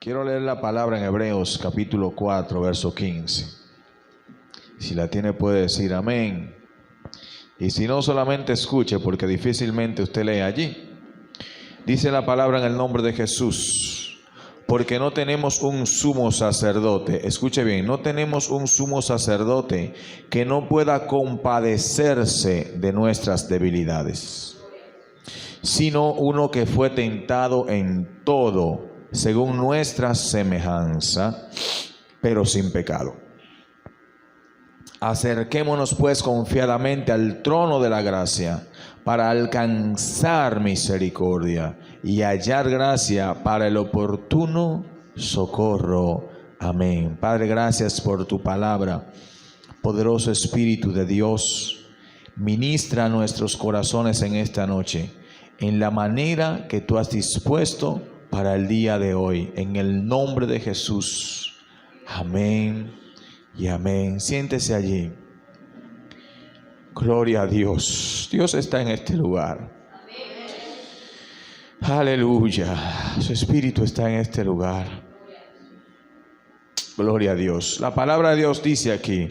Quiero leer la palabra en Hebreos capítulo 4, verso 15. Si la tiene puede decir amén. Y si no, solamente escuche, porque difícilmente usted lee allí. Dice la palabra en el nombre de Jesús: porque no tenemos un sumo sacerdote, escuche bien, no tenemos un sumo sacerdote que no pueda compadecerse de nuestras debilidades, sino uno que fue tentado en todo, según nuestra semejanza, pero sin pecado. Acerquémonos pues confiadamente al trono de la gracia, para alcanzar misericordia y hallar gracia para el oportuno socorro. Amén. Padre, gracias por tu palabra. Poderoso Espíritu de Dios, ministra nuestros corazones en esta noche, en la manera que tú has dispuesto para el día de hoy, en el nombre de Jesús. Amén y amén. Siéntese allí. Gloria a Dios. Dios está en este lugar. Aleluya. Su Espíritu está en este lugar. Gloria a Dios. La palabra de Dios dice aquí.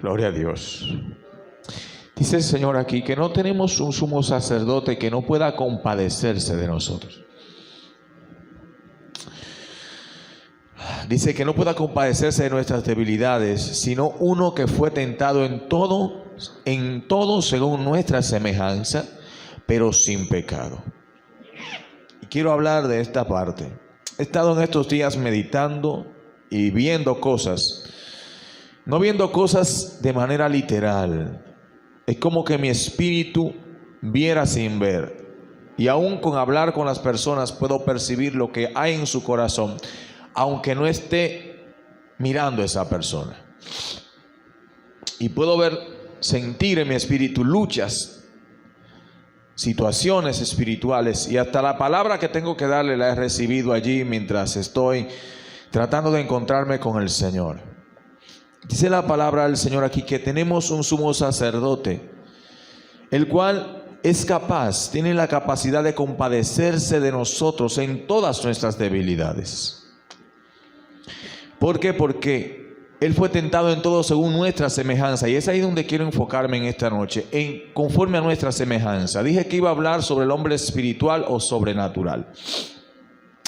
Gloria a Dios. Dice el Señor aquí que no tenemos un sumo sacerdote que no pueda compadecerse de nosotros. Dice que no pueda compadecerse de nuestras debilidades, sino uno que fue tentado en todo según nuestra semejanza, pero sin pecado. Y quiero hablar de esta parte. He estado en estos días meditando y viendo cosas, no viendo cosas de manera literal. Es como que mi espíritu viera sin ver. Y aún con hablar con las personas puedo percibir lo que hay en su corazón, aunque no esté mirando a esa persona. Y puedo sentir en mi espíritu luchas, situaciones espirituales, y hasta la palabra que tengo que darle la he recibido allí mientras estoy tratando de encontrarme con el Señor. Dice la palabra del Señor aquí que tenemos un sumo sacerdote, el cual es capaz, tiene la capacidad de compadecerse de nosotros en todas nuestras debilidades. ¿Por qué? Porque Él fue tentado en todo según nuestra semejanza. Y es ahí donde quiero enfocarme en esta noche, conforme a nuestra semejanza. Dije que iba a hablar sobre el hombre espiritual o sobrenatural.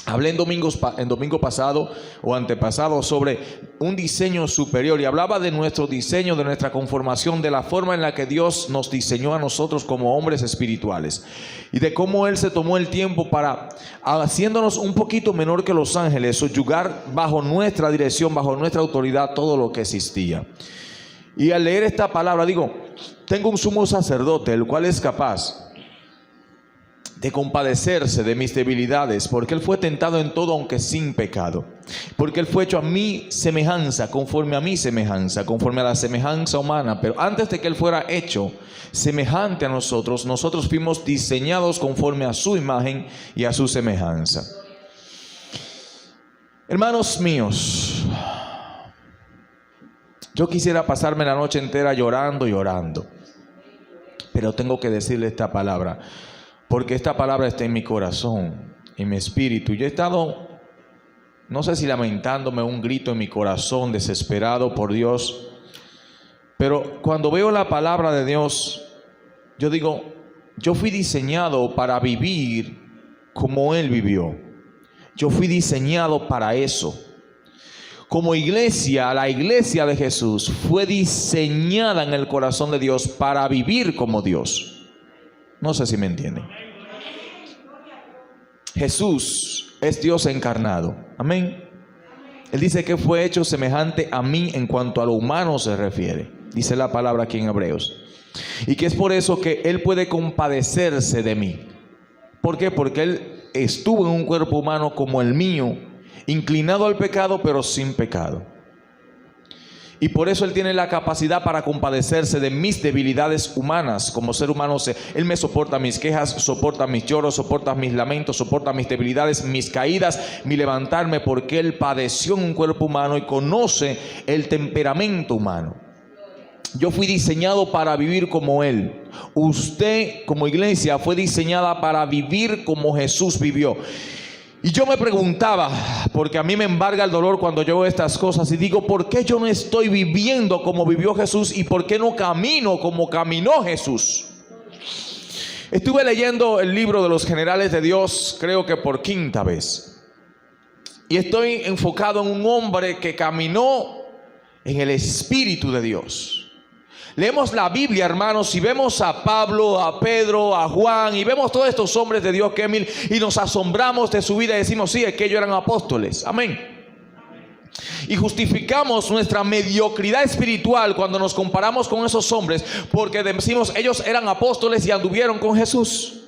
Hablé en domingo pasado o antepasado sobre un diseño superior, y hablaba de nuestro diseño, de nuestra conformación, de la forma en la que Dios nos diseñó a nosotros como hombres espirituales, y de cómo Él se tomó el tiempo para, haciéndonos un poquito menor que los ángeles, subyugar bajo nuestra dirección, bajo nuestra autoridad, todo lo que existía. Y al leer esta palabra digo, tengo un sumo sacerdote, el cual es capaz de compadecerse de mis debilidades, porque Él fue tentado en todo, aunque sin pecado, porque Él fue hecho a mi semejanza, conforme a mi semejanza, conforme a la semejanza humana. Pero antes de que Él fuera hecho semejante a nosotros, nosotros fuimos diseñados conforme a su imagen y a su semejanza. Hermanos míos, yo quisiera pasarme la noche entera llorando, pero tengo que decirle esta palabra, porque esta palabra está en mi corazón, en mi espíritu. Yo he estado, no sé si lamentándome, un grito en mi corazón, desesperado por Dios. Pero cuando veo la palabra de Dios, yo digo, yo fui diseñado para vivir como Él vivió. Yo fui diseñado para eso. Como iglesia, la iglesia de Jesús fue diseñada en el corazón de Dios para vivir como Dios. No sé si me entienden. Jesús es Dios encarnado. Amén. Él dice que fue hecho semejante a mí en cuanto a lo humano se refiere. Dice la palabra aquí en Hebreos. Y que es por eso que Él puede compadecerse de mí. ¿Por qué? Porque Él estuvo en un cuerpo humano como el mío, inclinado al pecado, pero sin pecado. Y por eso Él tiene la capacidad para compadecerse de mis debilidades humanas. Como ser humano, Él me soporta mis quejas, soporta mis lloros, soporta mis lamentos, soporta mis debilidades, mis caídas, mi levantarme, porque Él padeció en un cuerpo humano y conoce el temperamento humano. Yo fui diseñado para vivir como Él. Usted como iglesia fue diseñada para vivir como Jesús vivió. Y yo me preguntaba, porque a mí me embarga el dolor cuando yo veo estas cosas y digo, ¿por qué yo no estoy viviendo como vivió Jesús y por qué no camino como caminó Jesús? Estuve leyendo el libro de los generales de Dios, creo que por 5ª vez. Y estoy enfocado en un hombre que caminó en el Espíritu de Dios. Leemos la Biblia, hermanos, y vemos a Pablo, a Pedro, a Juan, y vemos todos estos hombres de Dios, Kemil, y nos asombramos de su vida y decimos, sí, es que ellos eran apóstoles. Amén. Y justificamos nuestra mediocridad espiritual cuando nos comparamos con esos hombres, porque decimos, ellos eran apóstoles y anduvieron con Jesús.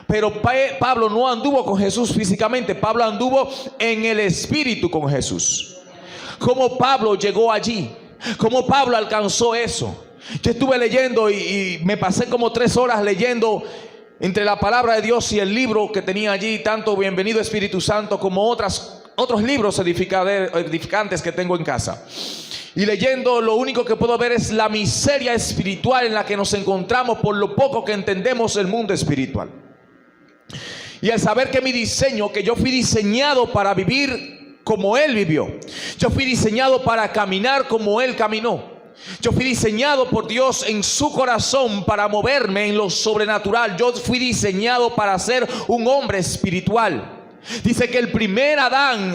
Pero Pablo no anduvo con Jesús físicamente, Pablo anduvo en el Espíritu con Jesús. ¿Cómo Pablo llegó allí? ¿Cómo Pablo alcanzó eso? Yo estuve leyendo y me pasé como 3 horas leyendo entre la palabra de Dios y el libro que tenía allí, tanto Bienvenido Espíritu Santo como otros libros edificantes que tengo en casa. Y leyendo, lo único que puedo ver es la miseria espiritual en la que nos encontramos por lo poco que entendemos el mundo espiritual. Y al saber que mi diseño, que yo fui diseñado para vivir como Él vivió, yo fui diseñado para caminar como Él caminó, yo fui diseñado por Dios en su corazón para moverme en lo sobrenatural, yo fui diseñado para ser un hombre espiritual. Dice que el primer Adán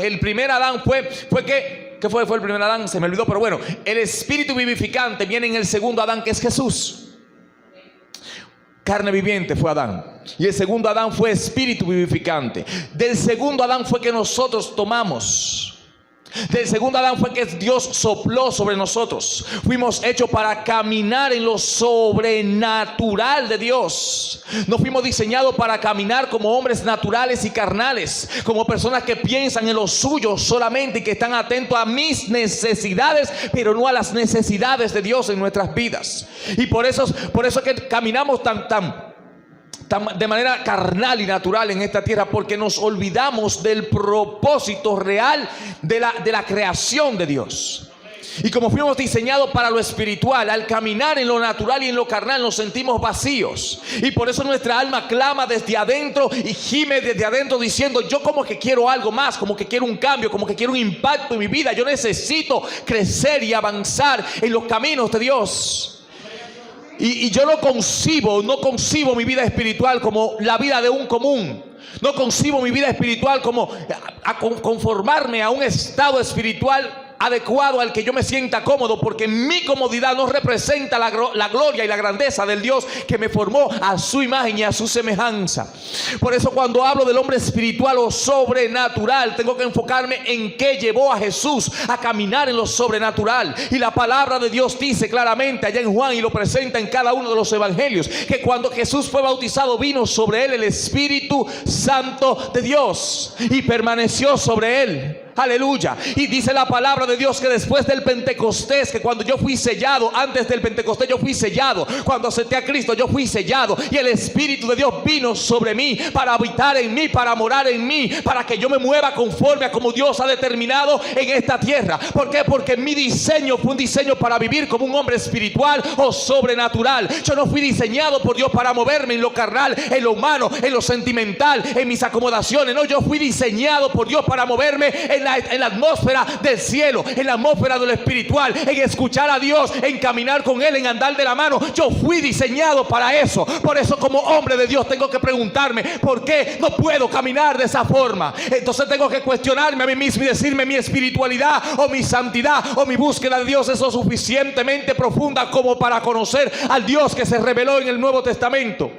fue ¿qué fue el primer Adán? Se me olvidó, pero bueno, el espíritu vivificante viene en el segundo Adán, que es Jesús. Carne viviente fue Adán, y el segundo Adán fue espíritu vivificante. Del segundo Adán fue que nosotros tomamos. Del segundo Adán fue que Dios sopló sobre nosotros. Fuimos hechos para caminar en lo sobrenatural de Dios. No fuimos diseñados para caminar como hombres naturales y carnales, como personas que piensan en lo suyo solamente y que están atentos a mis necesidades, pero no a las necesidades de Dios en nuestras vidas. Y por eso que caminamos de manera carnal y natural en esta tierra, porque nos olvidamos del propósito real de la creación de Dios. Y como fuimos diseñados para lo espiritual, al caminar en lo natural y en lo carnal nos sentimos vacíos. Y por eso nuestra alma clama desde adentro y gime desde adentro diciendo, yo como que quiero algo más, como que quiero un cambio, como que quiero un impacto en mi vida. Yo necesito crecer y avanzar en los caminos de Dios. Y yo no concibo mi vida espiritual como la vida de un común. No concibo mi vida espiritual como a conformarme a un estado espiritual adecuado al que yo me sienta cómodo, porque mi comodidad no representa la gloria y la grandeza del Dios que me formó a su imagen y a su semejanza. Por eso cuando hablo del hombre espiritual o sobrenatural, tengo que enfocarme en qué llevó a Jesús a caminar en lo sobrenatural. Y la palabra de Dios dice claramente allá en Juan, y lo presenta en cada uno de los evangelios, que cuando Jesús fue bautizado vino sobre él el Espíritu Santo de Dios y permaneció sobre él. Aleluya. Y dice la palabra de Dios que después del Pentecostés, que cuando yo fui sellado, antes del Pentecostés yo fui sellado, cuando acepté a Cristo yo fui sellado, y el Espíritu de Dios vino sobre mí para habitar en mí, para morar en mí, para que yo me mueva conforme a como Dios ha determinado en esta tierra. ¿Por qué? Porque mi diseño fue un diseño para vivir como un hombre espiritual o sobrenatural. Yo no fui diseñado por Dios para moverme en lo carnal, en lo humano, en lo sentimental, en mis acomodaciones. No, yo fui diseñado por Dios para moverme en la atmósfera del cielo, en la atmósfera de lo espiritual, en escuchar a Dios, en caminar con Él, en andar de la mano. Yo fui diseñado para eso. Por eso como hombre de Dios tengo que preguntarme, ¿por qué no puedo caminar de esa forma? Entonces tengo que cuestionarme a mí mismo y decirme, mi espiritualidad o mi santidad o mi búsqueda de Dios es lo suficientemente profunda como para conocer al Dios que se reveló en el Nuevo Testamento.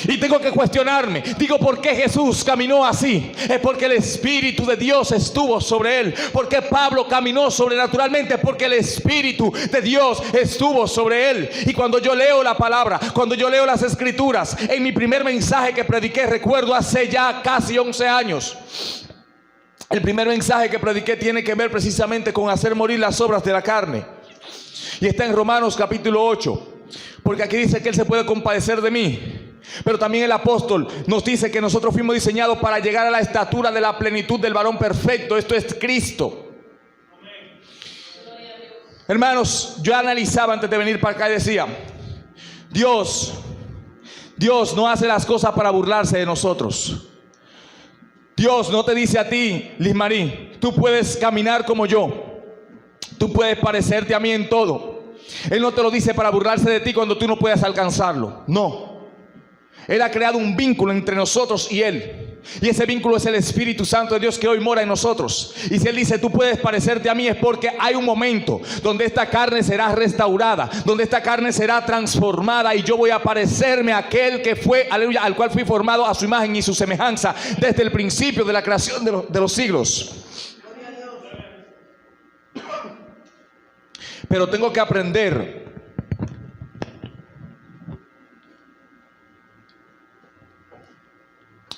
Y tengo que cuestionarme, digo, ¿por qué Jesús caminó así? Es porque el Espíritu de Dios estuvo sobre él. ¿Por qué Pablo caminó sobrenaturalmente? Porque el Espíritu de Dios estuvo sobre él. Y cuando yo leo la palabra, cuando yo leo las Escrituras, en mi primer mensaje que prediqué, recuerdo hace ya casi 11 años, el primer mensaje que prediqué tiene que ver precisamente con hacer morir las obras de la carne. Y está en Romanos capítulo 8. Porque aquí dice que Él se puede compadecer de mí. Pero también el apóstol nos dice que nosotros fuimos diseñados para llegar a la estatura de la plenitud del varón perfecto. Esto es Cristo. Hermanos, yo analizaba antes de venir para acá y decía, Dios no hace las cosas para burlarse de nosotros. Dios no te dice a ti, Liz Marí, tú puedes caminar como yo, tú puedes parecerte a mí en todo. Él no te lo dice para burlarse de ti cuando tú no puedas alcanzarlo. No. Él ha creado un vínculo entre nosotros y Él. Y ese vínculo es el Espíritu Santo de Dios que hoy mora en nosotros. Y si Él dice tú puedes parecerte a mí, es porque hay un momento donde esta carne será restaurada, donde esta carne será transformada, y yo voy a parecerme a aquel que fue, aleluya, al cual fui formado a su imagen y su semejanza desde el principio de la creación de los siglos. Pero tengo que aprender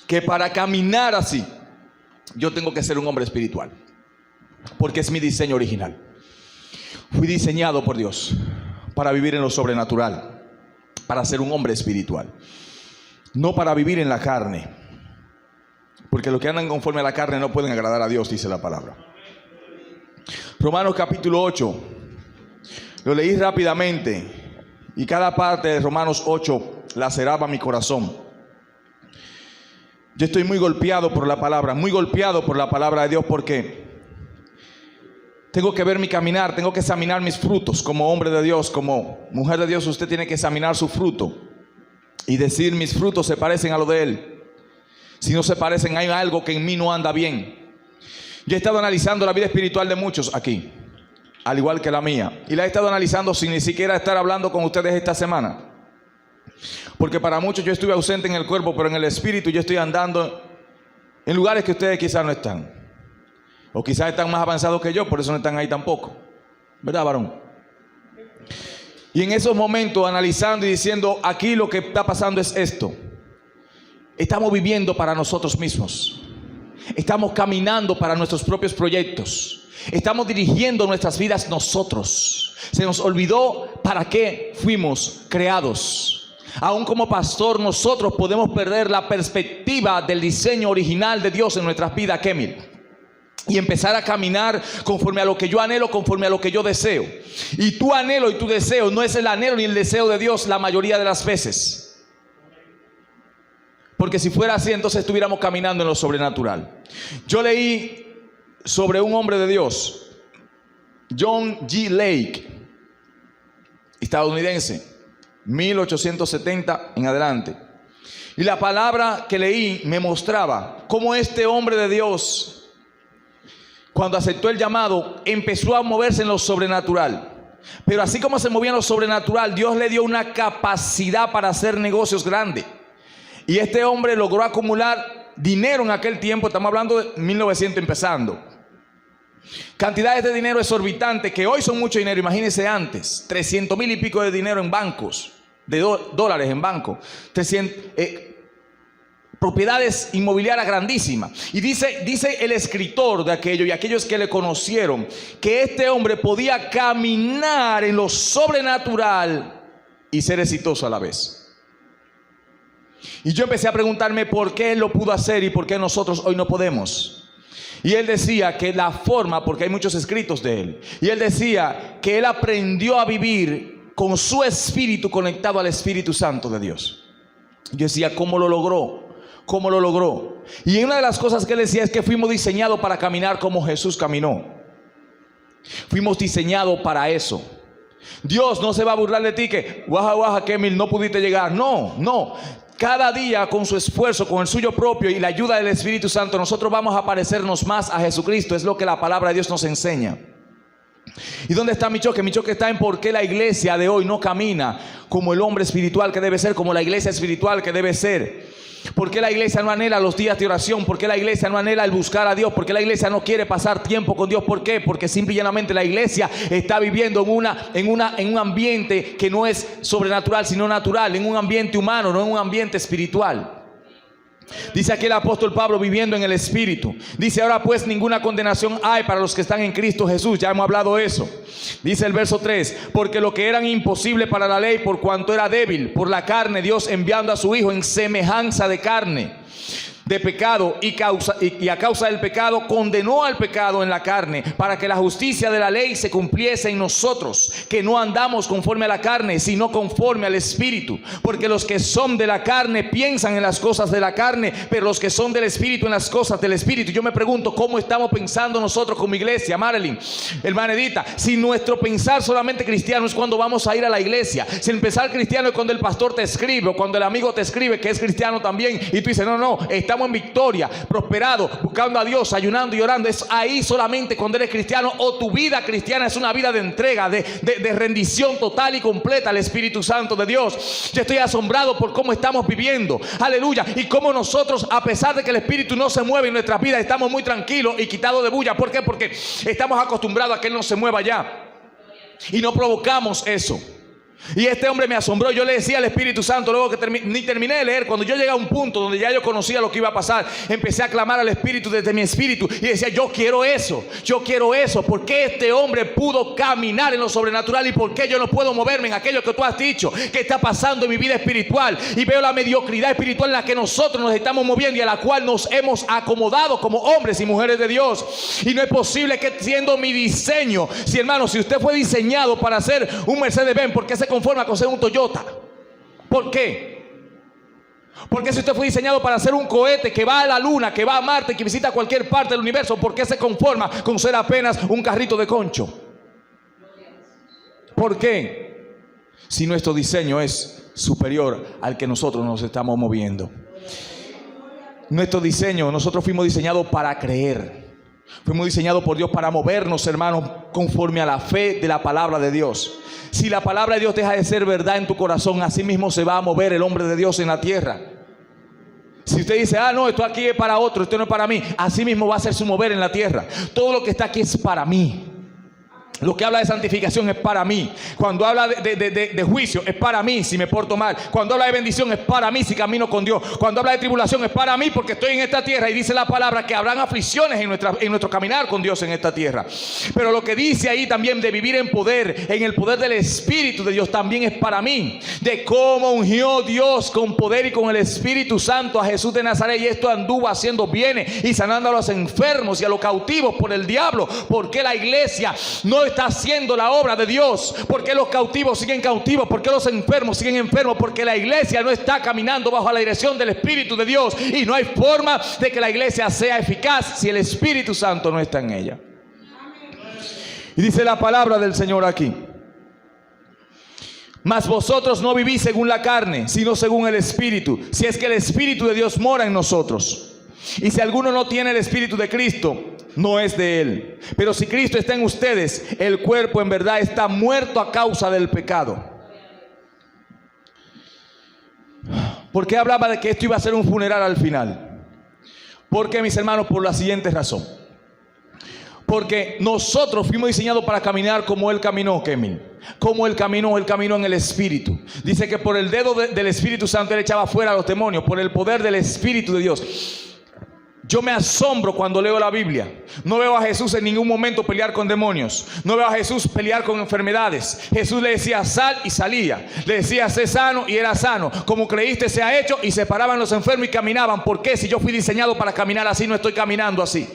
que para caminar así, yo tengo que ser un hombre espiritual, porque es mi diseño original. Fui diseñado por Dios para vivir en lo sobrenatural, para ser un hombre espiritual, no para vivir en la carne, porque los que andan conforme a la carne no pueden agradar a Dios, dice la palabra. Romanos capítulo 8, lo leí rápidamente, y cada parte de Romanos 8 laceraba mi corazón. Yo estoy muy golpeado por la palabra de Dios, porque tengo que ver mi caminar, tengo que examinar mis frutos como hombre de Dios, como mujer de Dios. Usted tiene que examinar su fruto y decir: mis frutos se parecen a lo de Él. Si no se parecen, hay algo que en mí no anda bien. Yo he estado analizando la vida espiritual de muchos aquí, al igual que la mía, y la he estado analizando sin ni siquiera estar hablando con ustedes esta semana. Porque para muchos yo estuve ausente en el cuerpo, pero en el espíritu yo estoy andando en lugares que ustedes quizás no están. O quizás están más avanzados que yo, por eso no están ahí tampoco. ¿Verdad, varón? Y en esos momentos, analizando y diciendo: aquí lo que está pasando es esto. Estamos viviendo para nosotros mismos. Estamos caminando para nuestros propios proyectos. Estamos dirigiendo nuestras vidas nosotros. Se nos olvidó para qué fuimos creados. Aún como pastor, nosotros podemos perder la perspectiva del diseño original de Dios en nuestras vidas, Kemil, y empezar a caminar conforme a lo que yo anhelo, conforme a lo que yo deseo. Y tu anhelo y tu deseo no es el anhelo ni el deseo de Dios la mayoría de las veces. Porque si fuera así, entonces estuviéramos caminando en lo sobrenatural. Yo leí sobre un hombre de Dios, John G. Lake, estadounidense, 1870 en adelante. Y la palabra que leí me mostraba cómo este hombre de Dios, cuando aceptó el llamado, empezó a moverse en lo sobrenatural. Pero así como se movía en lo sobrenatural, Dios le dio una capacidad para hacer negocios grandes. Y este hombre logró acumular dinero en aquel tiempo. Estamos hablando de 1900 empezando. Cantidades de dinero exorbitantes que hoy son mucho dinero. Imagínense antes, 300,000 y pico de dinero en bancos, de dólares en banco, propiedades inmobiliarias grandísimas. Y dice el escritor de aquello y aquellos que le conocieron, que este hombre podía caminar en lo sobrenatural y ser exitoso a la vez. Y yo empecé a preguntarme por qué él lo pudo hacer y por qué nosotros hoy no podemos. Y él decía que la forma, porque hay muchos escritos de él, y él decía que él aprendió a vivir con su espíritu conectado al Espíritu Santo de Dios. Yo decía: ¿cómo lo logró? ¿Cómo lo logró? Y una de las cosas que él decía es que fuimos diseñados para caminar como Jesús caminó. Fuimos diseñados para eso. Dios no se va a burlar de ti que guaja, Kemil, no pudiste llegar. No. Cada día con su esfuerzo, con el suyo propio y la ayuda del Espíritu Santo, nosotros vamos a parecernos más a Jesucristo. Es lo que la palabra de Dios nos enseña. ¿Y dónde está mi choque? Mi choque está en por qué la iglesia de hoy no camina como el hombre espiritual que debe ser, como la iglesia espiritual que debe ser. ¿Por qué la iglesia no anhela los días de oración? ¿Por qué la iglesia no anhela el buscar a Dios? ¿Por qué la iglesia no quiere pasar tiempo con Dios? ¿Por qué? Porque simple y llanamente la iglesia está viviendo en un ambiente que no es sobrenatural, sino natural, en un ambiente humano, no en un ambiente espiritual. Dice aquí el apóstol Pablo, viviendo en el Espíritu. Dice: ahora pues ninguna condenación hay para los que están en Cristo Jesús. Ya hemos hablado de eso. Dice el verso 3: porque lo que era imposible para la ley, por cuanto era débil por la carne, Dios enviando a su Hijo en semejanza de carne, de pecado y a causa del pecado condenó al pecado en la carne, para que la justicia de la ley se cumpliese en nosotros, que no andamos conforme a la carne, sino conforme al Espíritu. Porque los que son de la carne piensan en las cosas de la carne, pero los que son del Espíritu en las cosas del Espíritu. Yo me pregunto, ¿cómo estamos pensando nosotros como iglesia, Marilyn, hermana Edita? Si nuestro pensar solamente cristiano es cuando vamos a ir a la iglesia, si el pensar cristiano es cuando el pastor te escribe o cuando el amigo te escribe que es cristiano también, y tú dices, no, estamos en victoria, prosperado, buscando a Dios, ayunando y orando, es ahí solamente cuando eres cristiano. O tu vida cristiana es una vida de entrega, de rendición total y completa al Espíritu Santo de Dios. Yo estoy asombrado por cómo estamos viviendo, aleluya, y cómo nosotros, a pesar de que el Espíritu no se mueve en nuestras vidas, estamos muy tranquilos y quitados de bulla. ¿Por qué? Porque estamos acostumbrados a que Él no se mueva ya y no provocamos eso. Y este hombre me asombró. Yo le decía al Espíritu Santo, luego que ni terminé de leer, cuando yo llegué a un punto donde ya yo conocía lo que iba a pasar, empecé a clamar al Espíritu desde mi espíritu y decía, yo quiero eso, yo quiero eso. ¿Por qué este hombre pudo caminar en lo sobrenatural y por qué yo no puedo moverme en aquello que tú has dicho que está pasando en mi vida espiritual? Y veo la mediocridad espiritual en la que nosotros nos estamos moviendo y a la cual nos hemos acomodado como hombres y mujeres de Dios. Y no es posible que, siendo mi diseño, si hermano, si usted fue diseñado para ser un Mercedes-Benz, ¿por qué se conforma con ser un Toyota? ¿Por qué? Porque si usted fue diseñado para ser un cohete que va a la luna, que va a Marte, que visita cualquier parte del universo, ¿por qué se conforma con ser apenas un carrito de concho? ¿Por qué? Si nuestro diseño es superior al que nosotros nos estamos moviendo. Nuestro diseño, nosotros fuimos diseñados para creer. Fuimos diseñados por Dios para movernos, hermanos, conforme a la fe de la palabra de Dios. Si la palabra de Dios deja de ser verdad en tu corazón, así mismo se va a mover el hombre de Dios en la tierra. Si usted dice, no, esto aquí es para otro, esto no es para mí, así mismo va a ser su mover en la tierra. Todo lo que está aquí es para mí. Lo que habla de santificación es para mí. Cuando habla de juicio es para mí si me porto mal. Cuando habla de bendición es para mí si camino con Dios. Cuando habla de tribulación es para mí porque estoy en esta tierra. Y dice la palabra que habrán aflicciones en nuestro caminar con Dios en esta tierra. Pero lo que dice ahí también de vivir en poder, en el poder del Espíritu de Dios, también es para mí. De cómo ungió Dios con poder y con el Espíritu Santo a Jesús de Nazaret. Y esto anduvo haciendo bienes y sanando a los enfermos y a los cautivos por el diablo. Porque la iglesia no está haciendo la obra de Dios. Porque los cautivos siguen cautivos, porque los enfermos siguen enfermos, porque la iglesia no está caminando bajo la dirección del Espíritu de Dios. Y no hay forma de que la iglesia sea eficaz si el Espíritu Santo no está en ella. Y dice la palabra del Señor aquí: mas vosotros no vivís según la carne, sino según el Espíritu, si es que el Espíritu de Dios mora en nosotros. Y si alguno no tiene el Espíritu de Cristo, no es de él. Pero si Cristo está en ustedes, el cuerpo en verdad está muerto a causa del pecado. ¿Por qué hablaba de que esto iba a ser un funeral al final? Porque, mis hermanos, por la siguiente razón. Porque nosotros fuimos diseñados para caminar como Él caminó, Kevin. Como Él caminó en el Espíritu. Dice que por el dedo del Espíritu Santo Él echaba fuera a los demonios, por el poder del Espíritu de Dios. Yo me asombro cuando leo la Biblia. No veo a Jesús en ningún momento pelear con demonios. No veo a Jesús pelear con enfermedades. Jesús le decía sal y salía. Le decía sé sano y era sano. Como creíste sea hecho, y se paraban los enfermos y caminaban. ¿Por qué? Si yo fui diseñado para caminar así, no estoy caminando así.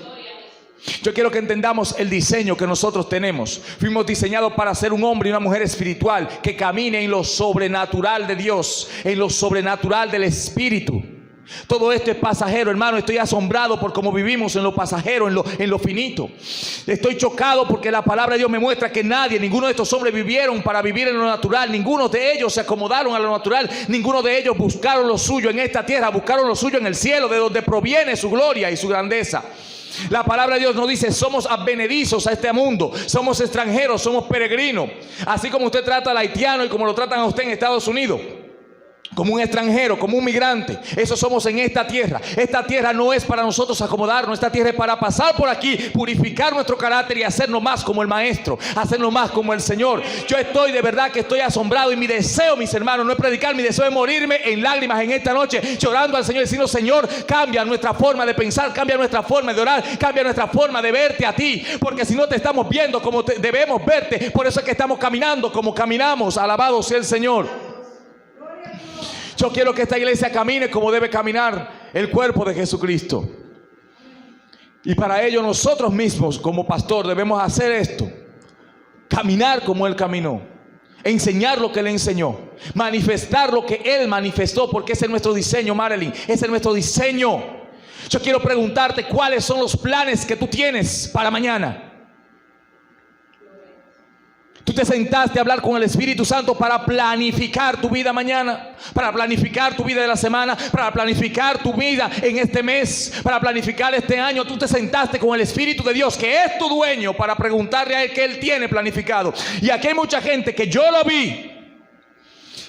Yo quiero que entendamos el diseño que nosotros tenemos. Fuimos diseñados para ser un hombre y una mujer espiritual que camine en lo sobrenatural de Dios, en lo sobrenatural del Espíritu. Todo esto es pasajero, hermano. Estoy asombrado por cómo vivimos en lo pasajero, en lo finito. Estoy chocado porque la palabra de Dios me muestra que ninguno de estos hombres vivieron para vivir en lo natural. Ninguno de ellos se acomodaron a lo natural. Ninguno de ellos buscaron lo suyo en esta tierra. Buscaron lo suyo en el cielo, de donde proviene su gloria y su grandeza. La palabra de Dios nos dice: somos advenedizos a este mundo, somos extranjeros, somos peregrinos. Así como usted trata al haitiano y como lo tratan a usted en Estados Unidos, como un extranjero, como un migrante. Eso somos en esta tierra. Esta tierra no es para nosotros acomodarnos. Esta tierra es para pasar por aquí, purificar nuestro carácter y hacernos más como el Maestro, hacernos más como el Señor. Yo estoy de verdad que estoy asombrado, y mi deseo, mis hermanos, no es predicar. Mi deseo es morirme en lágrimas en esta noche, llorando al Señor, diciendo: Señor, cambia nuestra forma de pensar, cambia nuestra forma de orar, cambia nuestra forma de verte a ti. Porque si no te estamos viendo como debemos verte, por eso es que estamos caminando como caminamos. Alabado sea el Señor. Yo quiero que esta iglesia camine como debe caminar el cuerpo de Jesucristo. Y para ello nosotros mismos como pastor debemos hacer esto: caminar como Él caminó, enseñar lo que Él enseñó, manifestar lo que Él manifestó, porque ese es nuestro diseño, Marilyn, ese es nuestro diseño. Yo quiero preguntarte, ¿cuáles son los planes que tú tienes para mañana? Tú te sentaste a hablar con el Espíritu Santo para planificar tu vida mañana, para planificar tu vida de la semana, para planificar tu vida en este mes, para planificar este año. Tú te sentaste con el Espíritu de Dios, que es tu dueño, para preguntarle a Él qué Él tiene planificado. Y aquí hay mucha gente que yo lo vi,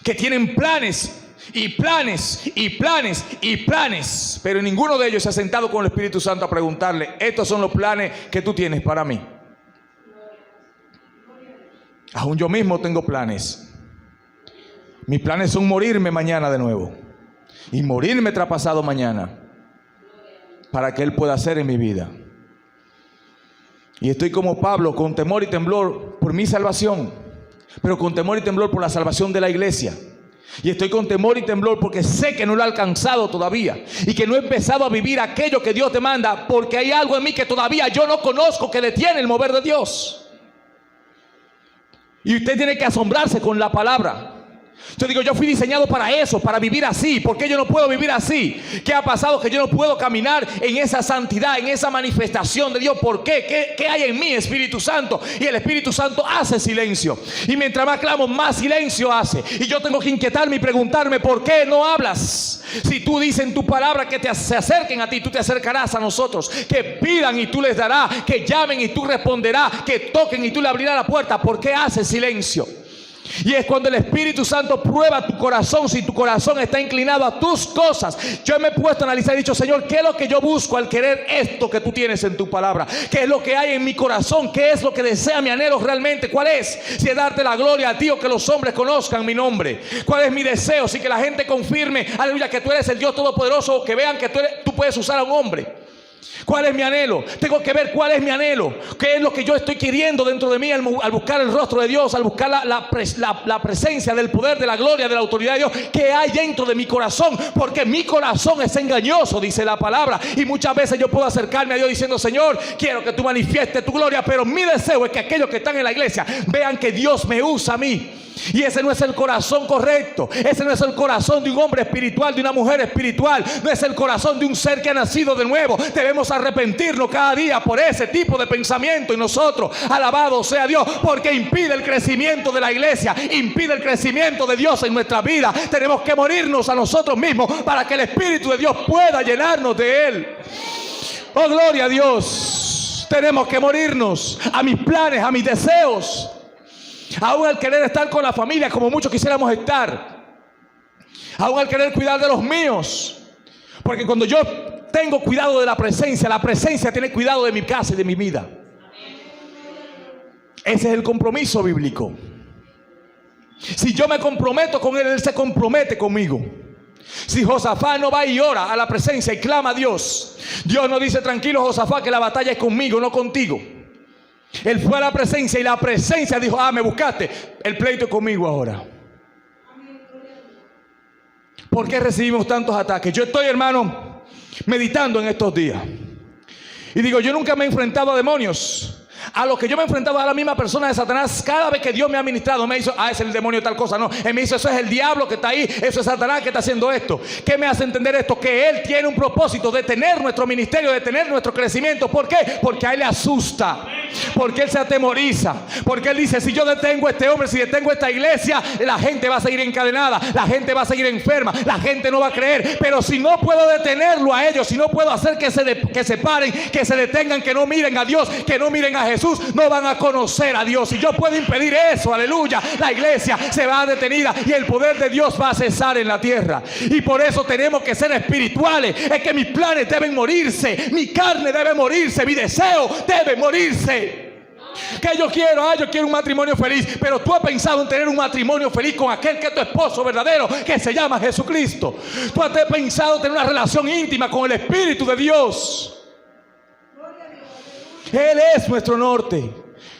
que tienen planes y planes y planes y planes, pero ninguno de ellos se ha sentado con el Espíritu Santo a preguntarle: estos son los planes que tú tienes para mí. Aún yo mismo tengo planes. Mis planes son morirme mañana de nuevo y morirme traspasado mañana, para que Él pueda hacer en mi vida. Y estoy como Pablo, con temor y temblor por mi salvación, pero con temor y temblor por la salvación de la iglesia. Y estoy con temor y temblor porque sé que no lo he alcanzado todavía, y que no he empezado a vivir aquello que Dios demanda, porque hay algo en mí que todavía yo no conozco, que detiene el mover de Dios. Y usted tiene que asombrarse con la palabra. Yo digo, yo fui diseñado para eso, para vivir así. ¿Por qué yo no puedo vivir así? ¿Qué ha pasado que yo no puedo caminar en esa santidad, en esa manifestación de Dios? ¿Por qué? ¿Qué hay en mí, Espíritu Santo? Y el Espíritu Santo hace silencio. Y mientras más clamo, más silencio hace. Y yo tengo que inquietarme y preguntarme: ¿por qué no hablas? Si tú dices en tu palabra que se acerquen a ti, tú te acercarás a nosotros. Que pidan y tú les darás. Que llamen y tú responderás. Que toquen y tú le abrirás la puerta. ¿Por qué haces silencio? Y es cuando el Espíritu Santo prueba tu corazón, si tu corazón está inclinado a tus cosas. Yo me he puesto a analizar y he dicho: Señor, ¿qué es lo que yo busco al querer esto que tú tienes en tu palabra? ¿Qué es lo que hay en mi corazón? ¿Qué es lo que desea mi anhelo realmente? ¿Cuál es? Si es darte la gloria a ti, o que los hombres conozcan mi nombre. ¿Cuál es mi deseo? Si que la gente confirme, aleluya, que tú eres el Dios Todopoderoso, o que vean que tú puedes usar a un hombre. ¿Cuál es mi anhelo? Tengo que ver cuál es mi anhelo. ¿Qué es lo que yo estoy queriendo dentro de mí al buscar el rostro de Dios, al buscar la presencia del poder, de la gloria, de la autoridad de Dios? ¿Qué hay dentro de mi corazón? Porque mi corazón es engañoso, dice la palabra. Y muchas veces yo puedo acercarme a Dios diciendo: Señor, quiero que tú manifiestes tu gloria, pero mi deseo es que aquellos que están en la iglesia vean que Dios me usa a mí. Y ese no es el corazón correcto. Ese no es el corazón de un hombre espiritual, de una mujer espiritual. No es el corazón de un ser que ha nacido de nuevo. Debemos arrepentirnos cada día por ese tipo de pensamiento. Y nosotros, alabado sea Dios, porque impide el crecimiento de la iglesia, impide el crecimiento de Dios en nuestra vida. Tenemos que morirnos a nosotros mismos para que el Espíritu de Dios pueda llenarnos de Él. Oh, gloria a Dios. Tenemos que morirnos a mis planes, a mis deseos, aún al querer estar con la familia como muchos quisiéramos estar, aún al querer cuidar de los míos. Porque cuando yo tengo cuidado de la presencia tiene cuidado de mi casa y de mi vida. Ese es el compromiso bíblico. Si yo me comprometo con Él, Él se compromete conmigo. Si Josafat no va y ora a la presencia y clama a Dios, Dios no dice: tranquilo, Josafat, que la batalla es conmigo, no contigo. Él fue a la presencia y la presencia dijo: me buscaste, el pleito es conmigo ahora. ¿Por qué recibimos tantos ataques? Yo estoy, hermano, meditando en estos días y digo: yo nunca me he enfrentado a demonios. A lo que yo me he enfrentado a la misma persona de Satanás. Cada vez que Dios me ha ministrado, me hizo: es el demonio tal cosa. No, Él me dice: eso es el diablo que está ahí, eso es Satanás que está haciendo esto. ¿Qué me hace entender esto? Que Él tiene un propósito de tener nuestro ministerio, de tener nuestro crecimiento. ¿Por qué? Porque a Él le asusta, porque Él se atemoriza, porque Él dice: si yo detengo a este hombre, si detengo a esta iglesia, la gente va a seguir encadenada, la gente va a seguir enferma, la gente no va a creer. Pero si no puedo detenerlo a ellos, si no puedo hacer que se paren, que se detengan, que no miren a Dios, que no miren a Jesús, no van a conocer a Dios. Y yo puedo impedir eso, aleluya, la iglesia se va detenida y el poder de Dios va a cesar en la tierra. Y por eso tenemos que ser espirituales. Es que mis planes deben morirse, mi carne debe morirse, mi deseo debe morirse. Que yo quiero, yo quiero un matrimonio feliz. Pero tú has pensado en tener un matrimonio feliz con aquel que es tu esposo verdadero, que se llama Jesucristo. Tú has pensado en tener una relación íntima con el Espíritu de Dios. Él es nuestro norte.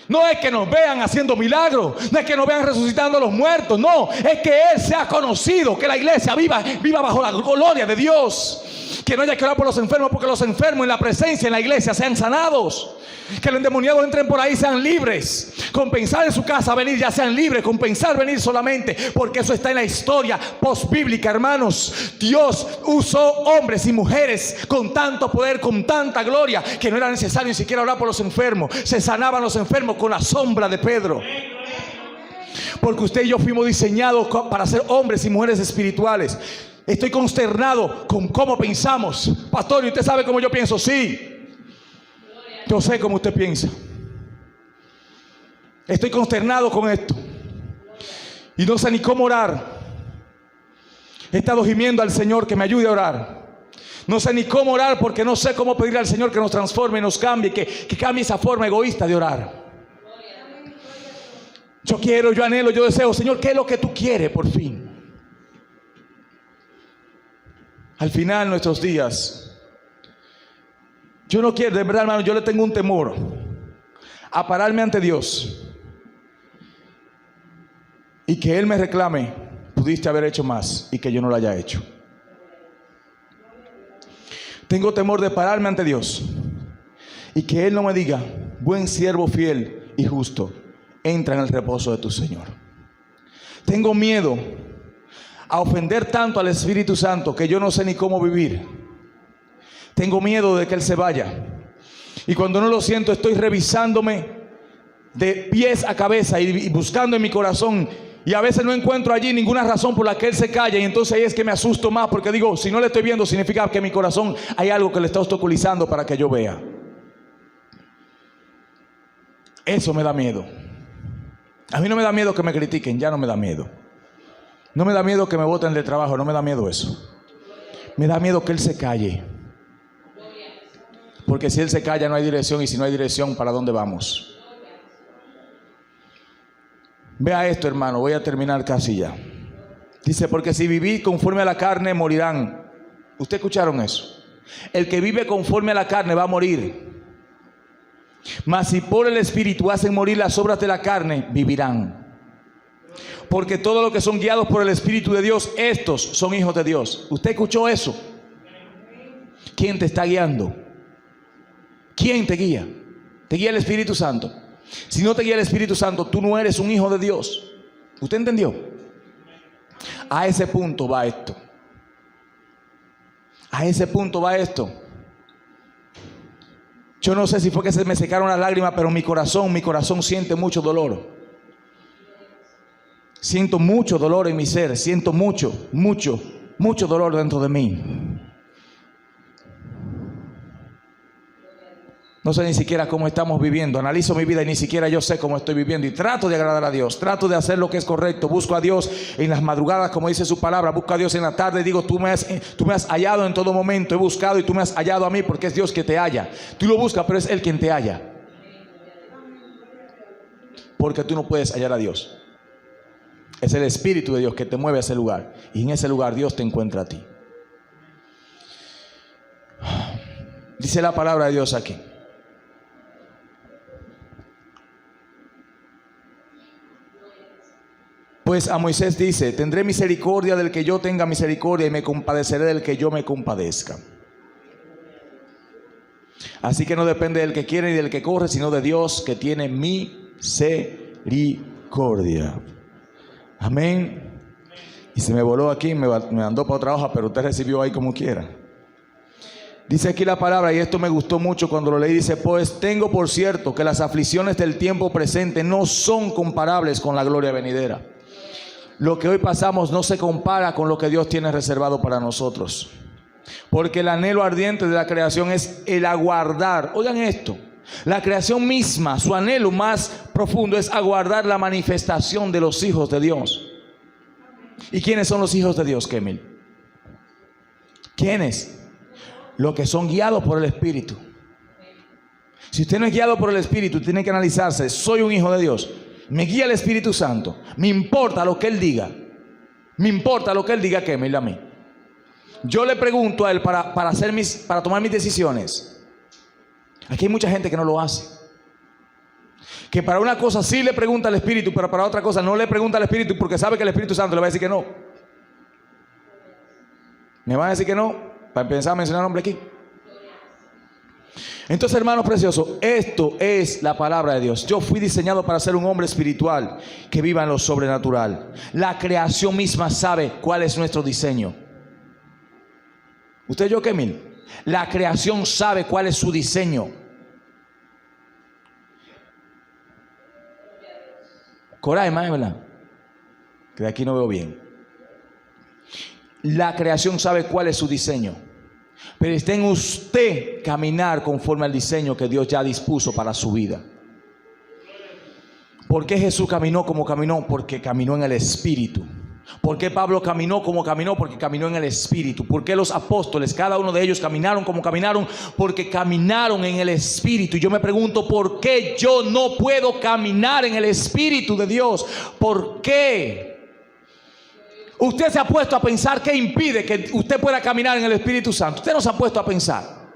No es que nos vean haciendo milagros, no es que nos vean resucitando a los muertos, no, es que Él sea conocido, que la iglesia viva bajo la gloria de Dios. Que no haya que orar por los enfermos, porque los enfermos en la presencia, en la iglesia, sean sanados. Que los endemoniados entren por ahí, sean libres. Con pensar en su casa venir, ya sean libres. Con pensar venir solamente, porque eso está en la historia postbíblica, hermanos. Dios usó hombres y mujeres con tanto poder, con tanta gloria, que no era necesario ni siquiera orar por los enfermos. Se sanaban los enfermos con la sombra de Pedro. Porque usted y yo fuimos diseñados para ser hombres y mujeres espirituales. Estoy consternado con cómo pensamos. Pastor, ¿y usted sabe cómo yo pienso? Sí, yo sé cómo usted piensa. Estoy consternado con esto y no sé ni cómo orar. He estado gimiendo al Señor que me ayude a orar. No sé ni cómo orar, porque no sé cómo pedirle al Señor que nos transforme y nos cambie, que cambie esa forma egoísta de orar. Yo quiero, yo anhelo, yo deseo, Señor, ¿qué es lo que tú quieres por fin? Al final de nuestros días, yo no quiero, de verdad, hermano, yo le tengo un temor a pararme ante Dios y que Él me reclame: pudiste haber hecho más, y que yo no lo haya hecho. Tengo temor de pararme ante Dios y que Él no me diga: buen siervo fiel y justo, entra en el reposo de tu Señor. Tengo miedo a ofender tanto al Espíritu Santo que yo no sé ni cómo vivir. Tengo miedo de que Él se vaya. Y cuando no lo siento, estoy revisándome de pies a cabeza y buscando en mi corazón. Y a veces no encuentro allí ninguna razón por la que Él se calla. Y entonces ahí es que me asusto más, porque digo, si no le estoy viendo, significa que en mi corazón hay algo que le está obstaculizando para que yo vea. Eso me da miedo. A mí no me da miedo que me critiquen, ya no me da miedo. No me da miedo que me boten de trabajo, no me da miedo eso. Me da miedo que Él se calle. Porque si Él se calla no hay dirección, y si no hay dirección, ¿para dónde vamos? Vea esto, hermano, voy a terminar casi ya. Dice, porque si vivís conforme a la carne, morirán. ¿Ustedes escucharon eso? El que vive conforme a la carne va a morir. Mas si por el Espíritu hacen morir las obras de la carne, vivirán. Porque todos los que son guiados por el Espíritu de Dios, estos son hijos de Dios. ¿Usted escuchó eso? ¿Quién te está guiando? ¿Quién te guía? Te guía el Espíritu Santo. Si no te guía el Espíritu Santo, tú no eres un hijo de Dios. ¿Usted entendió? A ese punto va esto. A ese punto va esto. Yo no sé si fue que se me secaron las lágrimas, pero mi corazón siente mucho dolor. Siento mucho dolor en mi ser. Siento mucho dolor dentro de mí. No sé ni siquiera cómo estamos viviendo. Analizo mi vida y ni siquiera yo sé cómo estoy viviendo. Y trato de agradar a Dios. Trato de hacer lo que es correcto. Busco a Dios en las madrugadas, como dice su palabra. Busco a Dios en la tarde. Digo, tú me has hallado en todo momento. He buscado y tú me has hallado a mí, porque es Dios que te halla. Tú lo buscas, pero es Él quien te halla. Porque tú no puedes hallar a Dios. Es el Espíritu de Dios que te mueve a ese lugar. Y en ese lugar Dios te encuentra a ti. Dice la palabra de Dios aquí. Pues a Moisés dice: tendré misericordia del que yo tenga misericordia, y me compadeceré del que yo me compadezca. Así que no depende del que quiere ni del que corre, sino de Dios, que tiene misericordia. Amén. Y se me voló aquí, me mandó para otra hoja, pero usted recibió ahí como quiera. Dice aquí la palabra, y esto me gustó mucho cuando lo leí. Dice: pues tengo por cierto que las aflicciones del tiempo presente no son comparables con la gloria venidera. Lo que hoy pasamos no se compara con lo que Dios tiene reservado para nosotros. Porque el anhelo ardiente de la creación es el aguardar. Oigan esto. La creación misma, su anhelo más profundo es aguardar la manifestación de los hijos de Dios. ¿Y quiénes son los hijos de Dios, Kemil? ¿Quiénes? Los que son guiados por el Espíritu. Si usted no es guiado por el Espíritu, tiene que analizarse. Soy un hijo de Dios. Me guía el Espíritu Santo. Me importa lo que Él diga. Me importa lo que Él diga, Kemil, a mí. Yo le pregunto a Él para tomar mis decisiones. Aquí hay mucha gente que no lo hace. Que para una cosa sí le pregunta al Espíritu, pero para otra cosa no le pregunta al Espíritu, porque sabe que el Espíritu Santo le va a decir que no. ¿Me van a decir que no? para empezar a mencionar nombre aquí. Entonces, hermanos preciosos, esto es la palabra de Dios. Yo fui diseñado para ser un hombre espiritual que viva en lo sobrenatural. La creación misma sabe cuál es nuestro diseño. ¿Usted yo qué, mil? La creación sabe cuál es su diseño. Coraje, más, ¿verdad? Que de aquí no veo bien. La creación sabe cuál es su diseño. Pero está en usted caminar conforme al diseño que Dios ya dispuso para su vida. ¿Por qué Jesús caminó como caminó? Porque caminó en el Espíritu. ¿Por qué Pablo caminó como caminó? Porque caminó en el Espíritu. ¿Por qué los apóstoles, cada uno de ellos caminaron como caminaron? Porque caminaron en el Espíritu. Y yo me pregunto, ¿por qué yo no puedo caminar en el Espíritu de Dios? ¿Por qué? Usted se ha puesto a pensar qué impide que usted pueda caminar en el Espíritu Santo. Usted no se ha puesto a pensar.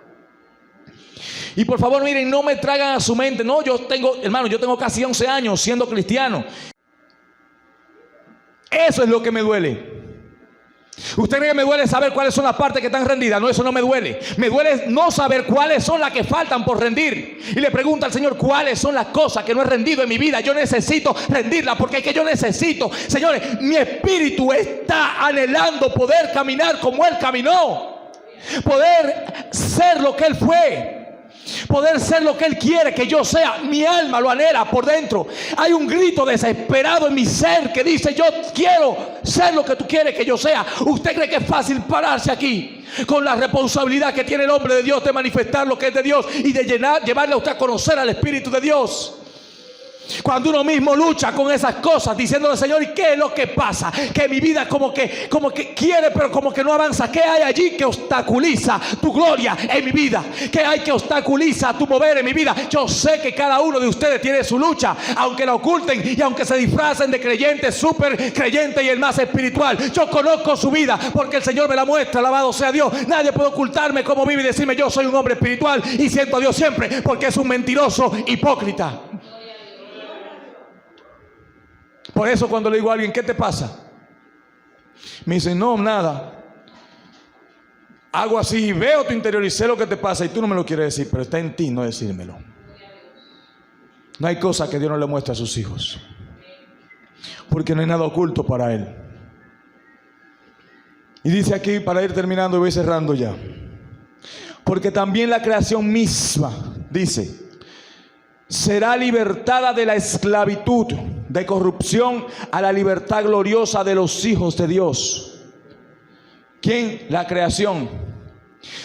Y por favor, miren, no me traigan a su mente. No, yo tengo casi 11 años siendo cristiano. Eso es lo que me duele. ¿Usted cree que me duele saber cuáles son las partes que están rendidas? No, eso no me duele. Me duele no saber cuáles son las que faltan por rendir. Y le pregunto al Señor, ¿cuáles son las cosas que no he rendido en mi vida? Yo necesito rendirlas, porque es que yo necesito. Señores, mi espíritu está anhelando poder caminar como Él caminó. Poder ser lo que Él fue. Poder ser lo que Él quiere que yo sea. Mi alma lo anhela por dentro. Hay un grito desesperado en mi ser que dice: yo quiero ser lo que tú quieres que yo sea. ¿Usted cree que es fácil pararse aquí con la responsabilidad que tiene el hombre de Dios de manifestar lo que es de Dios y de llevarle a usted a conocer al Espíritu de Dios? Cuando uno mismo lucha con esas cosas, diciéndole: Señor, ¿y qué es lo que pasa? Que mi vida como que quiere, pero como que no avanza. ¿Qué hay allí que obstaculiza tu gloria en mi vida? ¿Qué hay que obstaculiza tu mover en mi vida? Yo sé que cada uno de ustedes tiene su lucha, aunque la oculten y aunque se disfracen de creyentes, súper creyente y el más espiritual. Yo conozco su vida porque el Señor me la muestra. Alabado sea Dios. Nadie puede ocultarme cómo vive y decirme: yo soy un hombre espiritual y siento a Dios siempre, porque es un mentiroso hipócrita. Por eso cuando le digo a alguien: ¿qué te pasa? Me dicen: no, nada. Hago así, veo tu interior y sé lo que te pasa, y tú no me lo quieres decir, pero está en ti no decírmelo. No hay cosa que Dios no le muestre a sus hijos, porque no hay nada oculto para Él. Y dice aquí, para ir terminando y voy cerrando ya: porque también la creación misma, dice, será libertada de la esclavitud de corrupción a la libertad gloriosa de los hijos de Dios. ¿Quién? La creación.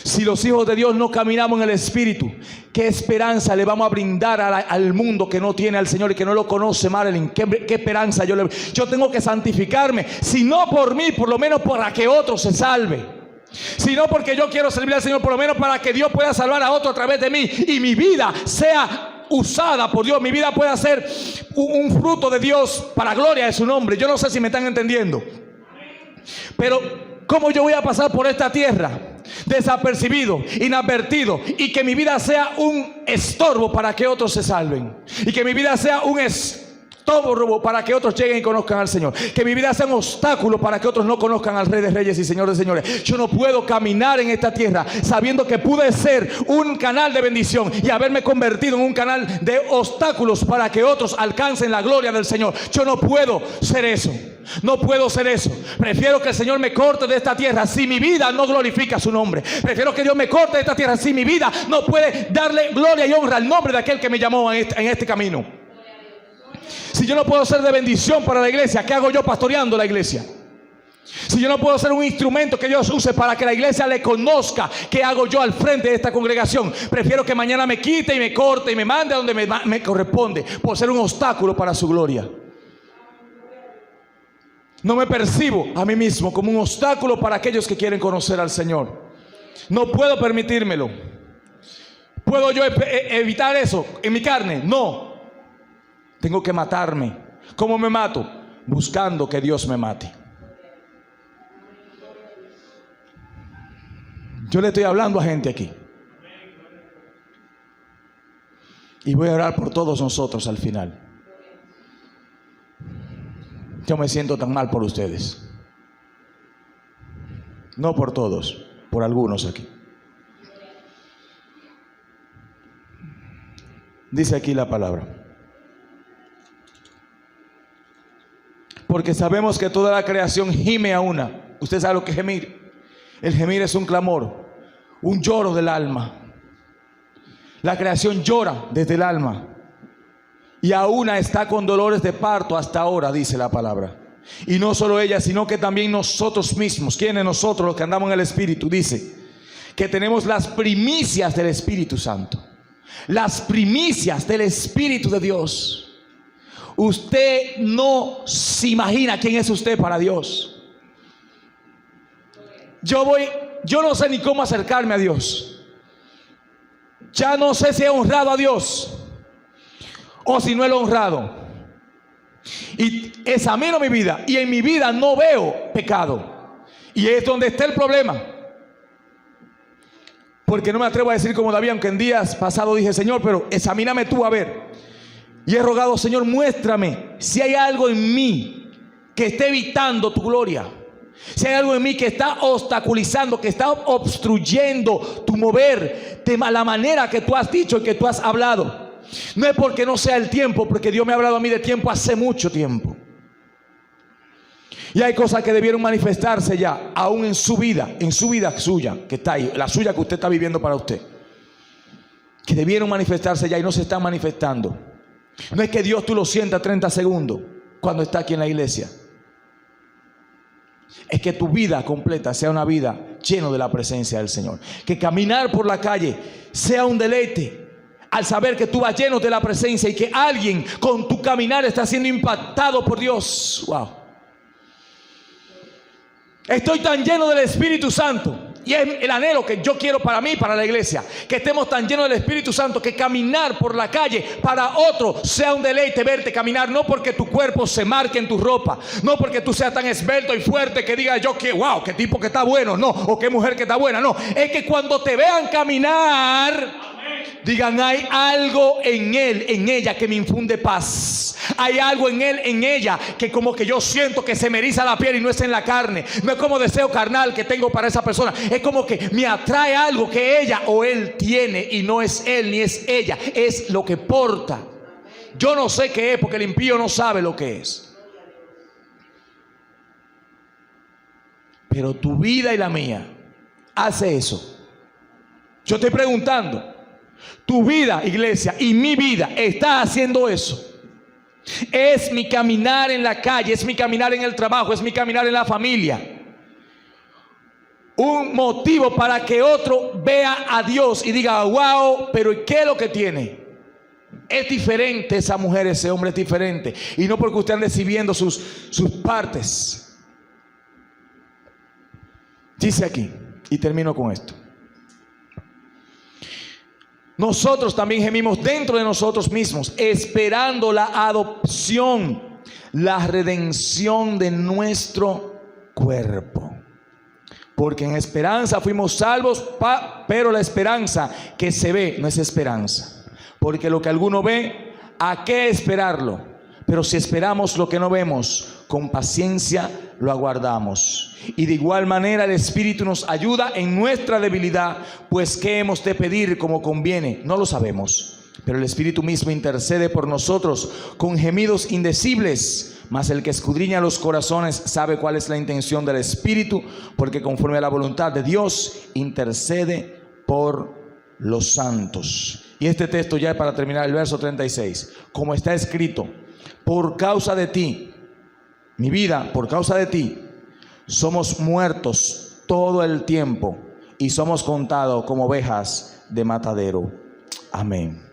Si los hijos de Dios no caminamos en el Espíritu, ¿qué esperanza le vamos a brindar al mundo que no tiene al Señor y que no lo conoce, Marilyn? ¿Qué esperanza yo tengo que santificarme? Si no por mí, por lo menos para que otro se salve. Si no porque yo quiero servir al Señor, por lo menos para que Dios pueda salvar a otro a través de mí y mi vida sea usada por Dios, mi vida pueda ser un fruto de Dios para gloria de su nombre. Yo no sé si me están entendiendo, pero ¿cómo yo voy a pasar por esta tierra desapercibido, inadvertido, y que mi vida sea un estorbo para que otros se salven, y que mi vida sea un estorbo para que otros lleguen y conozcan al Señor, que mi vida sea un obstáculo para que otros no conozcan al Rey de Reyes y Señor de Señores? Yo no puedo caminar en esta tierra sabiendo que pude ser un canal de bendición y haberme convertido en un canal de obstáculos para que otros alcancen la gloria del Señor. Yo no puedo ser eso. No puedo ser eso. Prefiero que el Señor me corte de esta tierra si mi vida no glorifica su nombre. Prefiero que Dios me corte de esta tierra si mi vida no puede darle gloria y honra al nombre de aquel que me llamó en este camino. Si yo no puedo ser de bendición para la iglesia, ¿qué hago yo pastoreando la iglesia? Si yo no puedo ser un instrumento que Dios use para que la iglesia le conozca, ¿qué hago yo al frente de esta congregación? Prefiero que mañana me quite y me corte y me mande a donde me corresponde, por ser un obstáculo para su gloria. No me percibo a mí mismo como un obstáculo para aquellos que quieren conocer al Señor. No puedo permitírmelo. ¿Puedo yo evitar eso en mi carne? No. Tengo que matarme. ¿Cómo me mato? Buscando que Dios me mate. Yo le estoy hablando a gente aquí. Y voy a orar por todos nosotros al final. Yo me siento tan mal por ustedes. No por todos, por algunos aquí. Dice aquí la palabra: porque sabemos que toda la creación gime a una. Usted sabe lo que es gemir. El gemir es un clamor, un lloro del alma. La creación llora desde el alma, y a una está con dolores de parto hasta ahora, dice la palabra. Y no solo ella, sino que también nosotros mismos. ¿Quiénes nosotros? Los que andamos en el Espíritu. Dice que tenemos las primicias del Espíritu Santo. Las primicias del Espíritu de Dios. Usted no se imagina quién es usted para Dios. Yo no sé ni cómo acercarme a Dios. Ya no sé si he honrado a Dios o si no lo he honrado. Y examino mi vida, y en mi vida no veo pecado. Y es donde está el problema. Porque no me atrevo a decir como David, aunque en días pasados dije: Señor, pero examíname tú a ver. Y he rogado: Señor, muéstrame si hay algo en mí que esté evitando tu gloria. Si hay algo en mí que está obstaculizando, que está obstruyendo tu mover de la manera que tú has dicho y que tú has hablado. No es porque no sea el tiempo, porque Dios me ha hablado a mí de tiempo hace mucho tiempo. Y hay cosas que debieron manifestarse ya, aún en su vida suya, que está ahí, la suya que usted está viviendo para usted, que debieron manifestarse ya y no se están manifestando. No es que Dios tú lo sientas 30 segundos cuando está aquí en la iglesia. Es que tu vida completa sea una vida llena de la presencia del Señor. Que caminar por la calle sea un deleite al saber que tú vas lleno de la presencia y que alguien con tu caminar está siendo impactado por Dios. Wow. Estoy tan lleno del Espíritu Santo, y es el anhelo que yo quiero para mí y para la iglesia, que estemos tan llenos del Espíritu Santo que caminar por la calle para otro sea un deleite verte caminar. No porque tu cuerpo se marque en tu ropa, no porque tú seas tan esbelto y fuerte que diga yo que wow, qué tipo que está bueno, no, o qué mujer que está buena, no. Es que cuando te vean caminar, digan: hay algo en él, en ella, que me infunde paz. Hay algo en él, en ella, que como que yo siento que se me eriza la piel y no es en la carne. No es como deseo carnal que tengo para esa persona. Es como que me atrae algo que ella o él tiene, y no es él ni es ella, es lo que porta. Yo no sé qué es, porque el impío no sabe lo que es. Pero tu vida y la mía hace eso. Yo estoy preguntando: tu vida, iglesia, y mi vida está haciendo eso. Es mi caminar en la calle, es mi caminar en el trabajo, es mi caminar en la familia un motivo para que otro vea a Dios y diga: wow, pero ¿qué es lo que tiene? Es diferente esa mujer, ese hombre es diferente. Y no porque usted ande exhibiendo sus partes. Dice aquí, y termino con esto: nosotros también gemimos dentro de nosotros mismos, esperando la adopción, la redención de nuestro cuerpo. Porque en esperanza fuimos salvos, pero la esperanza que se ve no es esperanza. Porque lo que alguno ve, ¿a qué esperarlo? Pero si esperamos lo que no vemos, con paciencia lo aguardamos. Y de igual manera el Espíritu nos ayuda en nuestra debilidad, pues ¿qué hemos de pedir como conviene? No lo sabemos, pero el Espíritu mismo intercede por nosotros con gemidos indecibles. Mas el que escudriña los corazones sabe cuál es la intención del Espíritu, porque conforme a la voluntad de Dios intercede por los santos. Y este texto ya es para terminar, el verso 36. Como está escrito: por causa de ti, mi vida, por causa de ti, somos muertos todo el tiempo y somos contados como ovejas de matadero. Amén.